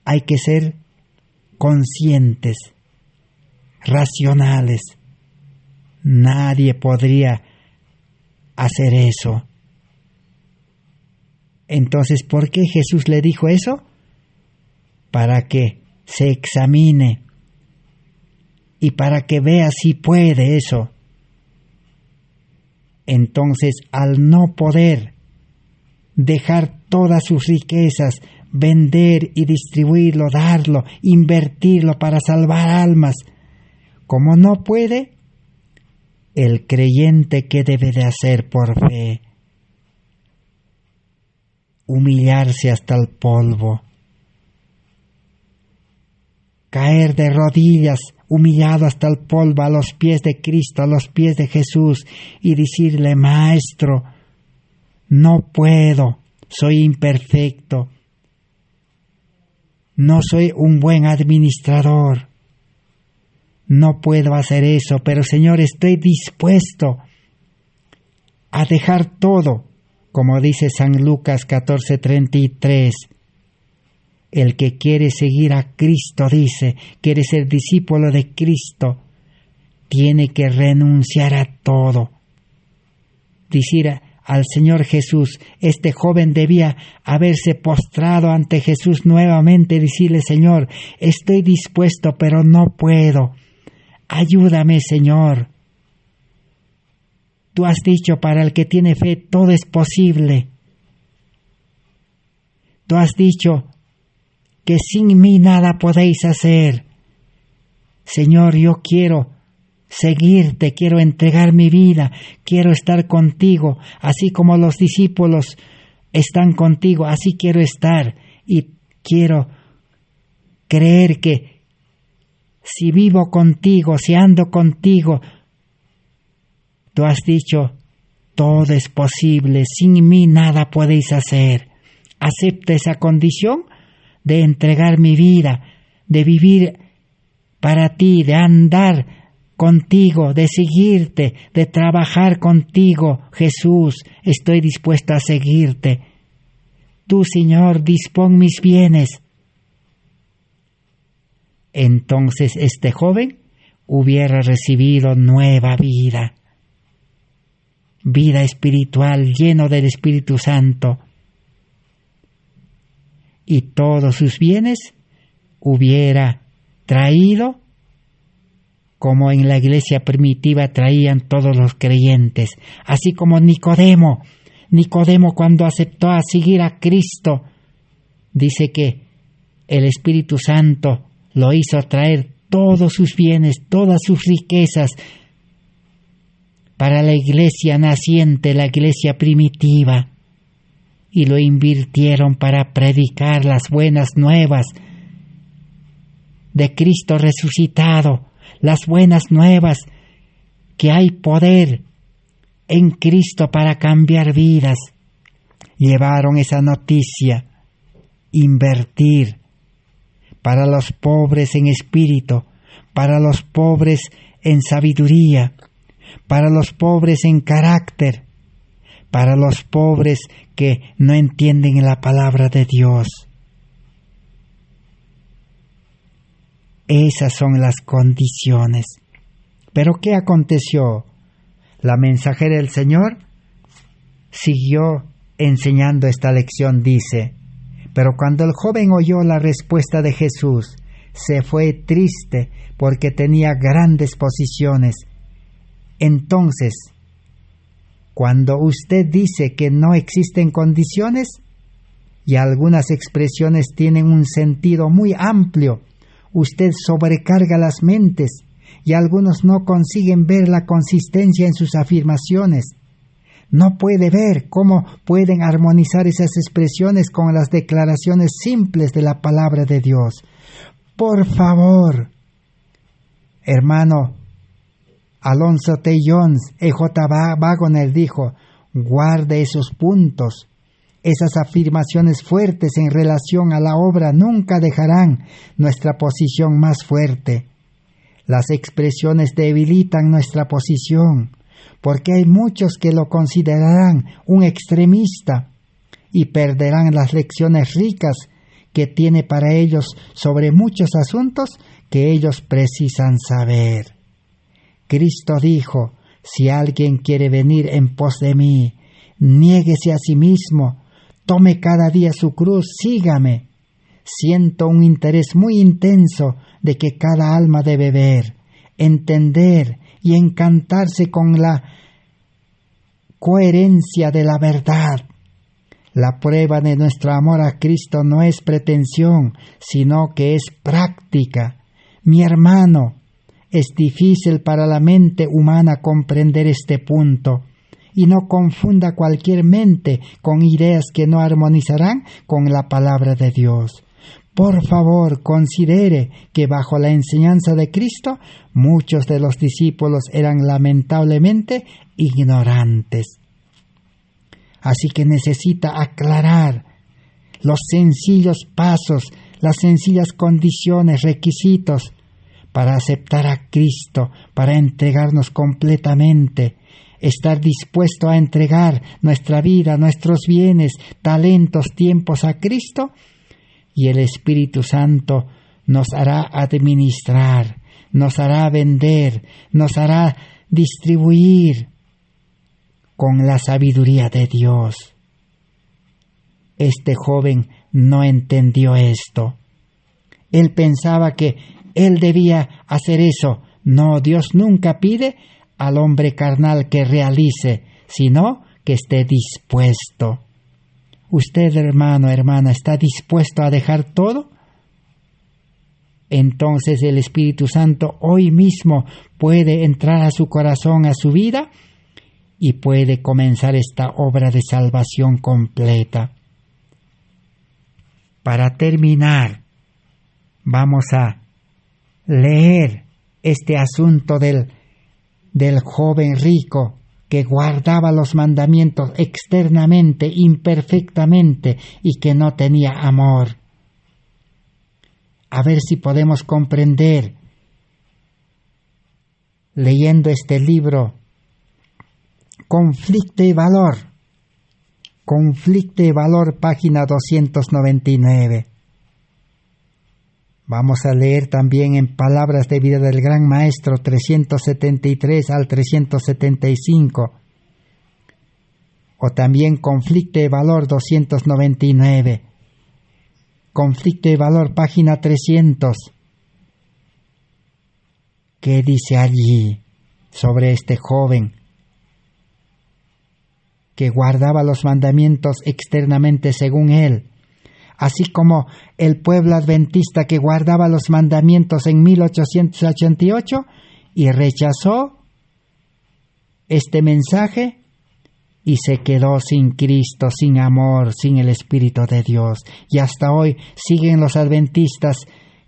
Hay que ser conscientes, racionales. Nadie podría hacer eso. Entonces, ¿por qué Jesús le dijo eso? Para que se examine y para que vea si puede eso. Entonces, al no poder dejar todas sus riquezas, vender y distribuirlo, darlo, invertirlo para salvar almas, como no puede, el creyente, ¿qué debe de hacer por fe? Humillarse hasta el polvo, caer de rodillas, humillado hasta el polvo, a los pies de Cristo, a los pies de Jesús, y decirle: Maestro, no puedo, soy imperfecto, no soy un buen administrador, no puedo hacer eso, pero Señor, estoy dispuesto a dejar todo, como dice San Lucas 14:33. El que quiere seguir a Cristo, dice, quiere ser discípulo de Cristo, tiene que renunciar a todo. Decir al Señor Jesús, este joven debía haberse postrado ante Jesús nuevamente y decirle: Señor, estoy dispuesto, pero no puedo. Ayúdame, Señor. Tú has dicho, para el que tiene fe todo es posible. Tú has dicho que sin mí nada podéis hacer. Señor, yo quiero seguirte, quiero entregar mi vida, quiero estar contigo, así como los discípulos están contigo, así quiero estar, y quiero creer que si vivo contigo, si ando contigo, tú has dicho, todo es posible, sin mí nada podéis hacer. Acepta esa condición de entregar mi vida, de vivir para ti, de andar contigo, de seguirte, de trabajar contigo. Jesús, estoy dispuesto a seguirte. Tú, Señor, dispón mis bienes. Entonces este joven hubiera recibido nueva vida, vida espiritual, lleno del Espíritu Santo, y todos sus bienes hubiera traído, como en la iglesia primitiva traían todos los creyentes, así como Nicodemo cuando aceptó a seguir a Cristo, dice que el Espíritu Santo lo hizo traer todos sus bienes, todas sus riquezas para la iglesia naciente, la iglesia primitiva, y lo invirtieron para predicar las buenas nuevas de Cristo resucitado, las buenas nuevas que hay poder en Cristo para cambiar vidas. Llevaron esa noticia, invertir para los pobres en espíritu, para los pobres en sabiduría, para los pobres en carácter, para los pobres que no entienden la palabra de Dios. Esas son las condiciones. ¿Pero qué aconteció? La mensajera del Señor siguió enseñando esta lección, dice: pero cuando el joven oyó la respuesta de Jesús, se fue triste porque tenía grandes posesiones. Entonces, cuando usted dice que no existen condiciones, y algunas expresiones tienen un sentido muy amplio, usted sobrecarga las mentes, y algunos no consiguen ver la consistencia en sus afirmaciones. No puede ver cómo pueden armonizar esas expresiones con las declaraciones simples de la palabra de Dios. Por favor, hermano Alonso T. Jones, E.J. Waggoner dijo: guarde esos puntos. Esas afirmaciones fuertes en relación a la obra nunca dejarán nuestra posición más fuerte. Las expresiones debilitan nuestra posición, porque hay muchos que lo considerarán un extremista y perderán las lecciones ricas que tiene para ellos sobre muchos asuntos que ellos precisan saber. Cristo dijo: si alguien quiere venir en pos de mí, niéguese a sí mismo, tome cada día su cruz, sígame. Siento un interés muy intenso de que cada alma debe ver, entender y encantarse con la coherencia de la verdad. La prueba de nuestro amor a Cristo no es pretensión, sino que es práctica. Mi hermano, Es difícil para la mente humana comprender este punto, y no confunda cualquier mente con ideas que no armonizarán con la palabra de Dios. Por favor, considere que bajo la enseñanza de Cristo, muchos de los discípulos eran lamentablemente ignorantes. Así que necesita aclarar los sencillos pasos, las sencillas condiciones, requisitos para aceptar a Cristo, para entregarnos completamente, estar dispuesto a entregar nuestra vida, nuestros bienes, talentos, tiempos a Cristo, y el Espíritu Santo nos hará administrar, nos hará vender, nos hará distribuir con la sabiduría de Dios. Este joven no entendió esto. Él pensaba que él debía hacer eso. No, Dios nunca pide al hombre carnal que realice, sino que esté dispuesto. ¿Usted, hermano, hermana, está dispuesto a dejar todo? Entonces el Espíritu Santo hoy mismo puede entrar a su corazón, a su vida, y puede comenzar esta obra de salvación completa. Para terminar, vamos a leer este asunto del joven rico que guardaba los mandamientos externamente, imperfectamente, y que no tenía amor. A ver si podemos comprender, leyendo este libro, Conflicto y Valor, página 299. Vamos a leer también en Palabras de Vida del Gran Maestro 373 al 375, o también Conflicto y Valor 299, Conflicto y Valor, página 300. ¿Qué dice allí sobre este joven que guardaba los mandamientos externamente según él? Así como el pueblo adventista que guardaba los mandamientos en 1888 y rechazó este mensaje y se quedó sin Cristo, sin amor, sin el Espíritu de Dios. Y hasta hoy siguen los adventistas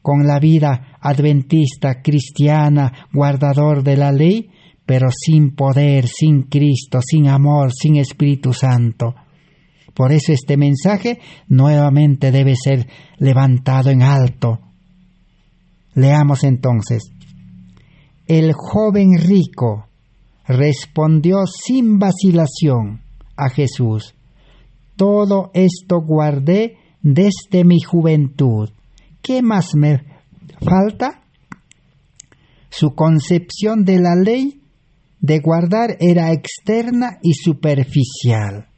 con la vida adventista, cristiana, guardador de la ley, pero sin poder, sin Cristo, sin amor, sin Espíritu Santo. Por eso este mensaje nuevamente debe ser levantado en alto. Leamos entonces. El joven rico respondió sin vacilación a Jesús: todo esto guardé desde mi juventud. ¿Qué más me falta? Su concepción de la ley de guardar era externa y superficial.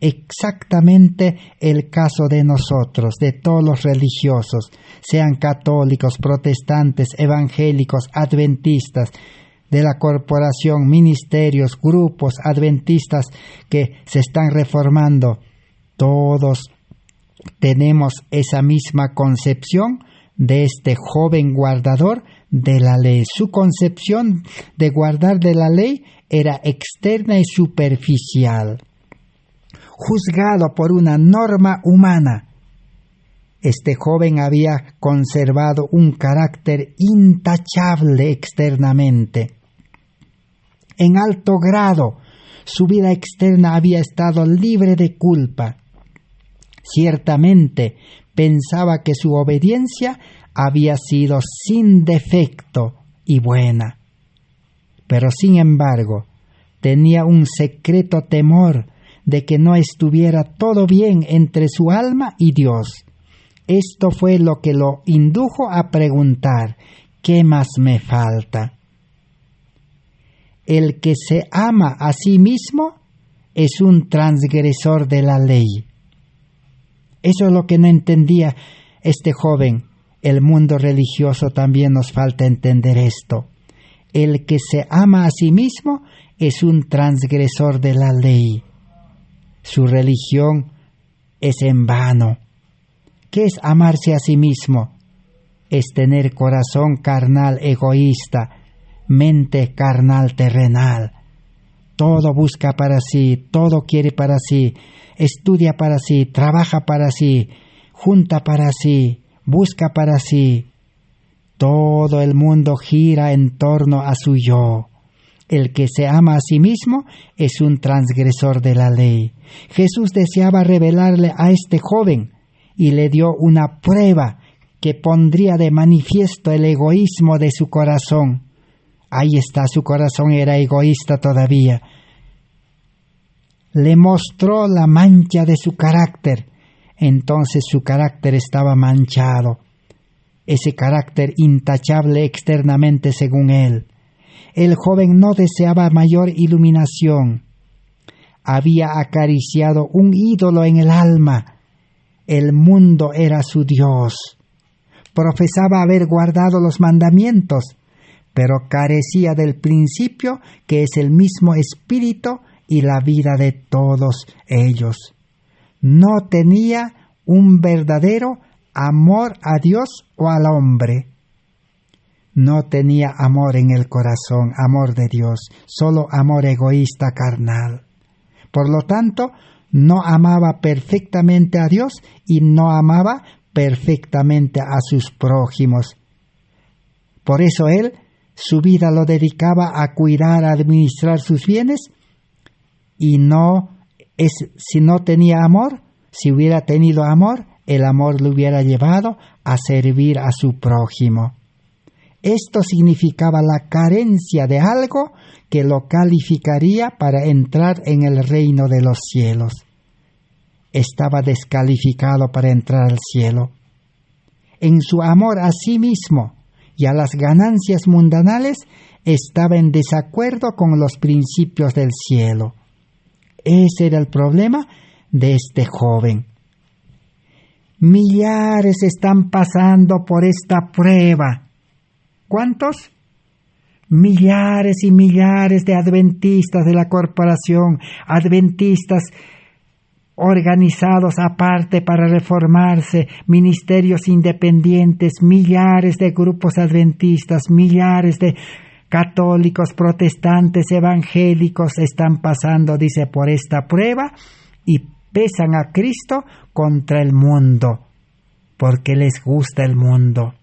Exactamente el caso de nosotros, de todos los religiosos, sean católicos, protestantes, evangélicos, adventistas, de la corporación, ministerios, grupos adventistas que se están reformando. Todos tenemos esa misma concepción de este joven guardador de la ley. Su concepción de guardar de la ley era externa y superficial. Juzgado por una norma humana, este joven había conservado un carácter intachable externamente. En alto grado, su vida externa había estado libre de culpa. Ciertamente, pensaba que su obediencia había sido sin defecto y buena. Pero sin embargo, tenía un secreto temor de que no estuviera todo bien entre su alma y Dios. Esto fue lo que lo indujo a preguntar: ¿qué más me falta? El que se ama a sí mismo es un transgresor de la ley. Eso es lo que no entendía este joven. El mundo religioso también nos falta entender esto. El que se ama a sí mismo es un transgresor de la ley. Su religión es en vano. ¿Qué es amarse a sí mismo? es tener corazón carnal egoísta, mente carnal terrenal. Todo busca para sí, todo quiere para sí, estudia para sí, trabaja para sí, junta para sí, busca para sí. Todo el mundo gira en torno a su yo. El que se ama a sí mismo es un transgresor de la ley. Jesús deseaba revelarle a este joven y le dio una prueba que pondría de manifiesto el egoísmo de su corazón. Ahí está, su corazón era egoísta todavía. Le mostró la mancha de su carácter. Entonces su carácter estaba manchado. Ese carácter intachable externamente según él. El joven no deseaba mayor iluminación. Había acariciado un ídolo en el alma. El mundo era su Dios. Profesaba haber guardado los mandamientos, pero carecía del principio que es el mismo espíritu y la vida de todos ellos. No tenía un verdadero amor a Dios o al hombre. No tenía amor en el corazón, amor de Dios, solo amor egoísta carnal. Por lo tanto, no amaba perfectamente a Dios y no amaba perfectamente a sus prójimos. Por eso él, su vida lo dedicaba a cuidar, a administrar sus bienes, y si no tenía amor, si hubiera tenido amor, el amor lo hubiera llevado a servir a su prójimo. Esto significaba la carencia de algo que lo calificaría para entrar en el reino de los cielos. Estaba descalificado para entrar al cielo. En su amor a sí mismo y a las ganancias mundanales estaba en desacuerdo con los principios del cielo. Ese era el problema de este joven. Millares están pasando por esta prueba. ¿Cuántos? Millares y millares de adventistas de la corporación, adventistas organizados aparte para reformarse, ministerios independientes, millares de grupos adventistas, millares de católicos, protestantes, evangélicos están pasando, dice, por esta prueba y pesan a Cristo contra el mundo, porque les gusta el mundo.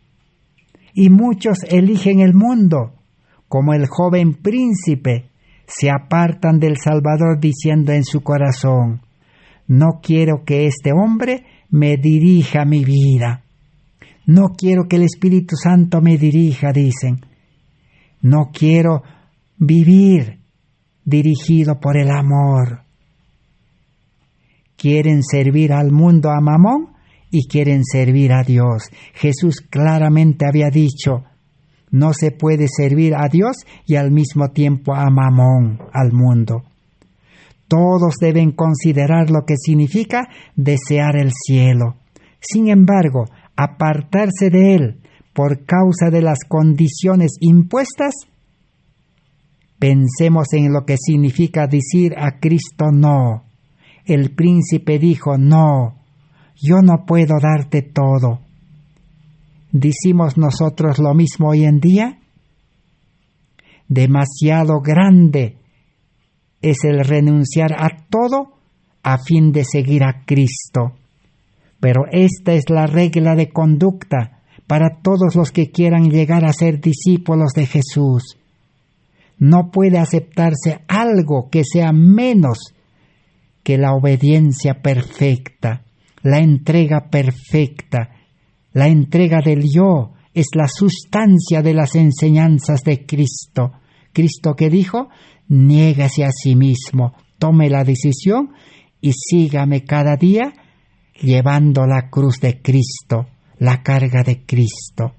Y muchos eligen el mundo, como el joven príncipe, se apartan del Salvador diciendo en su corazón: no quiero que este hombre me dirija mi vida. No quiero que el Espíritu Santo me dirija, dicen. No quiero vivir dirigido por el amor. Quieren servir al mundo, a Mamón, y quieren servir a Dios. Jesús claramente había dicho: no se puede servir a Dios y al mismo tiempo a Mamón, al mundo. Todos deben considerar lo que significa desear el cielo. Sin embargo, apartarse de él por causa de las condiciones impuestas, pensemos en lo que significa decir a Cristo no. El príncipe dijo: no, yo no puedo darte todo. ¿Decimos nosotros lo mismo hoy en día? Demasiado grande es el renunciar a todo a fin de seguir a Cristo. Pero esta es la regla de conducta para todos los que quieran llegar a ser discípulos de Jesús. No puede aceptarse algo que sea menos que la obediencia perfecta, la entrega perfecta. La entrega del yo es la sustancia de las enseñanzas de Cristo. Cristo que dijo: niégase a sí mismo, tome la decisión y sígame cada día llevando la cruz de Cristo, la carga de Cristo.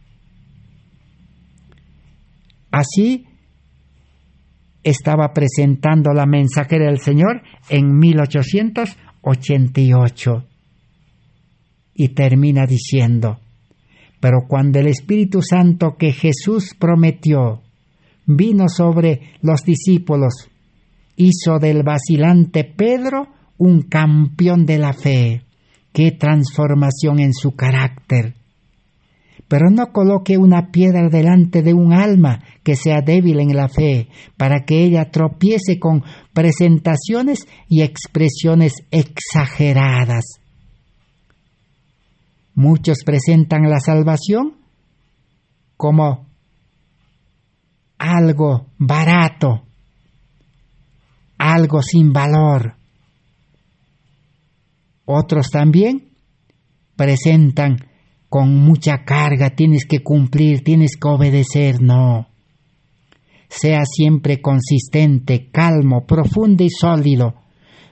Así estaba presentando la mensajera del Señor en 1888 y termina diciendo: pero cuando el Espíritu Santo que Jesús prometió vino sobre los discípulos, hizo del vacilante Pedro un campeón de la fe. ¡Qué transformación en su carácter! pero no coloque una piedra delante de un alma que sea débil en la fe, para que ella tropiece con presentaciones y expresiones exageradas. Muchos presentan la salvación como algo barato, algo sin valor. Otros también presentan con mucha carga, tienes que cumplir, tienes que obedecer. No. Sea siempre consistente, calmo, profundo y sólido.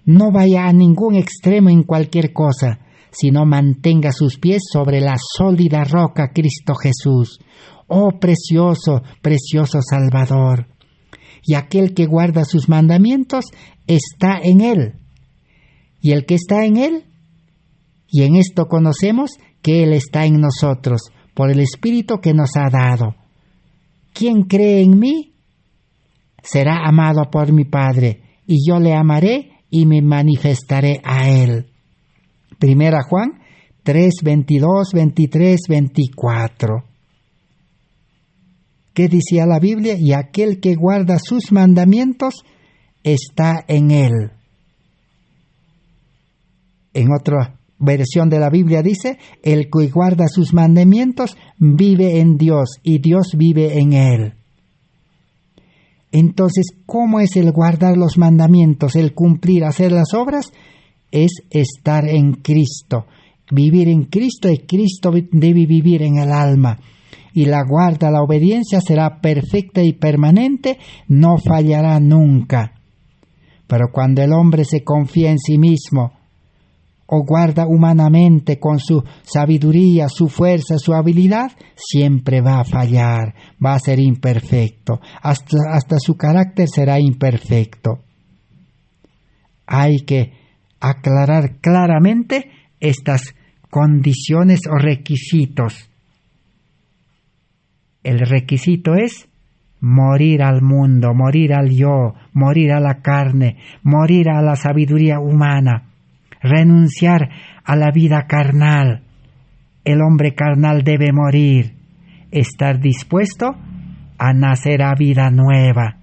No vaya a ningún extremo en cualquier cosa, sino mantenga sus pies sobre la sólida roca Cristo Jesús. Oh precioso, precioso Salvador. Y aquel que guarda sus mandamientos está en Él. Y el que está en Él, y en esto conocemos que Él está en nosotros, por el Espíritu que nos ha dado. Quien cree en mí, será amado por mi Padre, y yo le amaré y me manifestaré a Él. 1 Juan 3, 22, 23, 24. ¿Qué decía la Biblia? Y aquel que guarda sus mandamientos está en Él. En otra versión de la Biblia dice, el que guarda sus mandamientos vive en Dios y Dios vive en él. Entonces, ¿cómo es el guardar los mandamientos, el cumplir, hacer las obras? Es estar en Cristo, vivir en Cristo, y Cristo debe vivir en el alma. Y la guarda, la obediencia será perfecta y permanente, no fallará nunca. Pero cuando el hombre se confía en sí mismo, o guarda humanamente con su sabiduría, su fuerza, su habilidad, siempre va a fallar, va a ser imperfecto, hasta su carácter será imperfecto. Hay que aclarar claramente estas condiciones o requisitos. El requisito es morir al mundo, morir al yo, morir a la carne, morir a la sabiduría humana. Renunciar a la vida carnal. El hombre carnal debe morir. Estar dispuesto a nacer a vida nueva,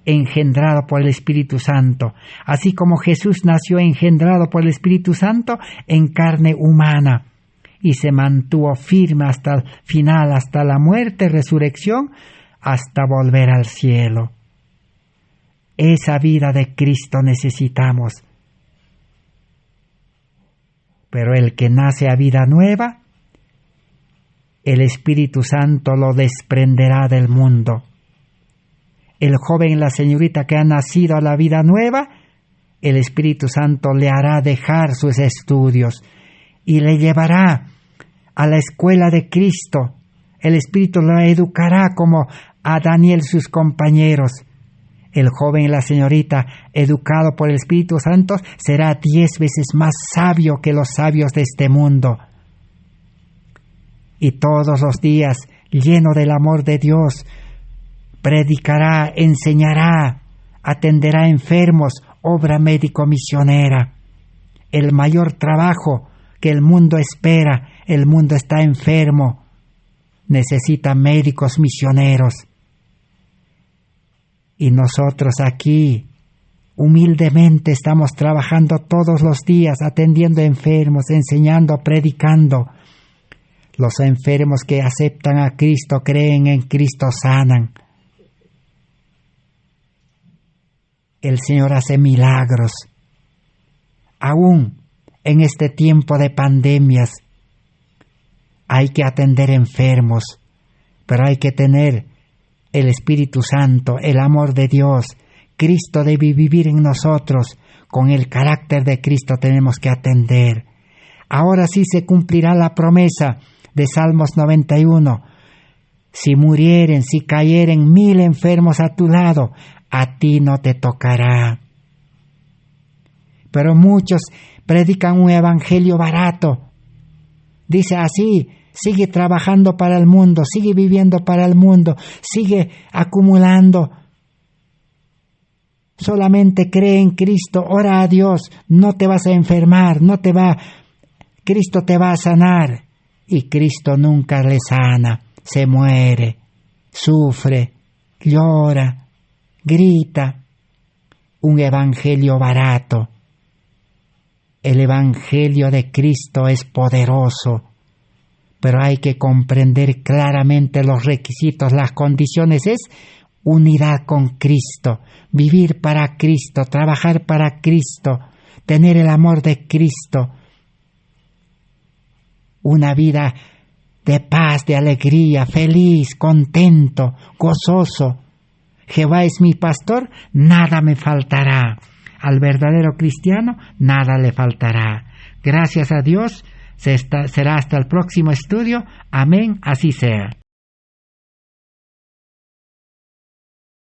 engendrado por el Espíritu Santo. Así como Jesús nació engendrado por el Espíritu Santo en carne humana y se mantuvo firme hasta el final, hasta la muerte, resurrección, hasta volver al cielo. Esa vida de Cristo necesitamos. Pero el que nace a vida nueva, el Espíritu Santo lo desprenderá del mundo. El joven, la señorita que ha nacido a la vida nueva, el Espíritu Santo le hará dejar sus estudios y le llevará a la escuela de Cristo. El Espíritu lo educará como a Daniel sus compañeros. El joven y la señorita, educado por el Espíritu Santo, será 10 veces más sabio que los sabios de este mundo. Y todos los días, lleno del amor de Dios, predicará, enseñará, atenderá enfermos, obra médico-misionera. El mayor trabajo que el mundo espera, el mundo está enfermo, necesita médicos misioneros. Y nosotros aquí, humildemente, estamos trabajando todos los días, atendiendo enfermos, enseñando, predicando. Los enfermos que aceptan a Cristo, creen en Cristo, sanan. El Señor hace milagros. Aún en este tiempo de pandemias, hay que atender enfermos, pero hay que tener el Espíritu Santo, el amor de Dios. Cristo debe vivir en nosotros. Con el carácter de Cristo tenemos que atender. Ahora sí se cumplirá la promesa de Salmos 91. Si murieren, si cayeren 1000 enfermos a tu lado, a ti no te tocará. Pero muchos predican un evangelio barato. Dice así: sigue trabajando para el mundo, sigue viviendo para el mundo, sigue acumulando. Solamente cree en Cristo, ora a Dios, no te vas a enfermar, Cristo te va a sanar. y Cristo nunca le sana, se muere, sufre, llora, grita. Un evangelio barato. El evangelio de Cristo es poderoso, pero hay que comprender claramente los requisitos, las condiciones. Es unidad con Cristo, vivir para Cristo, trabajar para Cristo, tener el amor de Cristo, una vida de paz, de alegría, feliz, contento, gozoso. Jehová es mi pastor, nada me faltará. Al verdadero cristiano, nada le faltará. Gracias a Dios, será hasta el próximo estudio. Amén, así sea.